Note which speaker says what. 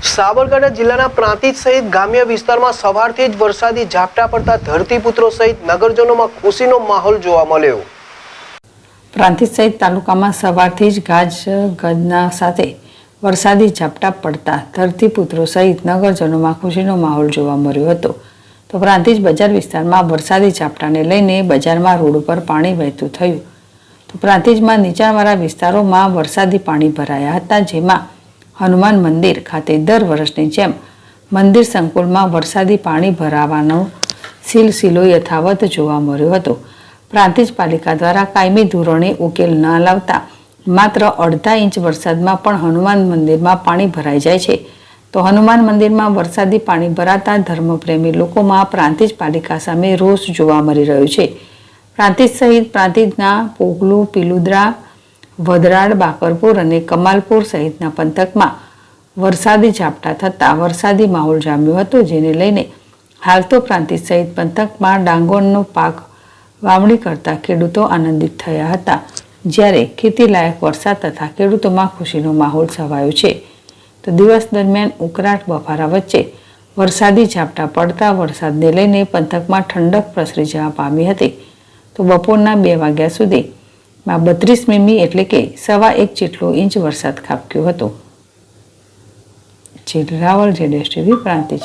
Speaker 1: સાબરકાંઠા જિલ્લાના પ્રાંતિજ સહિત ગ્રામ્ય વિસ્તારમાં સવારથી જ વરસાદી ઝાપટા પડતા ધરતીપુત્રો સહિત નગરજનોમાં ખુશીનો માહોલ જોવા મળ્યો।
Speaker 2: પ્રાંતિજ સહિત તાલુકામાં સવારથી જ ગાજના સાથે વરસાદી ઝાપટા પડતા ધરતીપુત્રો સહિત નગરજનોમાં ખુશીનો માહોલ જોવા મળ્યો હતો। તો પ્રાંતિજ બજાર વિસ્તારમાં વરસાદી ઝાપટાને લઈને બજારમાં રોડ ઉપર પાણી વહેતું થયું। તો પ્રાંતિજમાં નીચાણવાળા વિસ્તારોમાં વરસાદી પાણી ભરાયા હતા, જેમાં હનુમાન મંદિર ખાતે દર વર્ષની જેમ મંદિર સંકુલમાં વરસાદી પાણી ભરાવાનો સિલસિલો યથાવત જોવા મળ્યો હતો। પ્રાંતિજ પાલિકા દ્વારા કાયમી ધોરણે ઉકેલ ન લાવતા માત્ર અડધા ઇંચ વરસાદમાં પણ હનુમાન મંદિરમાં પાણી ભરાઈ જાય છે। તો હનુમાન મંદિરમાં વરસાદી પાણી ભરાતા ધર્મપ્રેમી લોકોમાં પ્રાંતિજ પાલિકા સામે રોષ જોવા મળી રહ્યો છે। પ્રાંતિજ સહિત પ્રાંતિજના પોગલું, પીલુદ્રા, વડરાડ, બાકરપુર અને કમાલપુર સહિતના પંથકમાં વરસાદી ઝાપટા થતાં વરસાદી માહોલ જામ્યો હતો, જેને લઈને હાલ તો પ્રાંતિજ સહિત પંથકમાં ડાંગરનો પાક વાવણી કરતા ખેડૂતો આનંદિત થયા હતા, જ્યારે ખેતીલાયક વરસાદ તથા ખેડૂતોમાં ખુશીનો માહોલ છવાયો છે। તો દિવસ દરમિયાન ઉકળાટ બફારા વચ્ચે વરસાદી ઝાપટા પડતા વરસાદને લઈને પંથકમાં ઠંડક પ્રસરી જવા પામી હતી। તો બપોરના 2 વાગ્યા સુધીમાં 32 મીમી એટલે કે 1.25 જેટલો ઇંચ વરસાદ ખાબક્યો હતો। રાવલ, ZSTV, પ્રાંતિજ।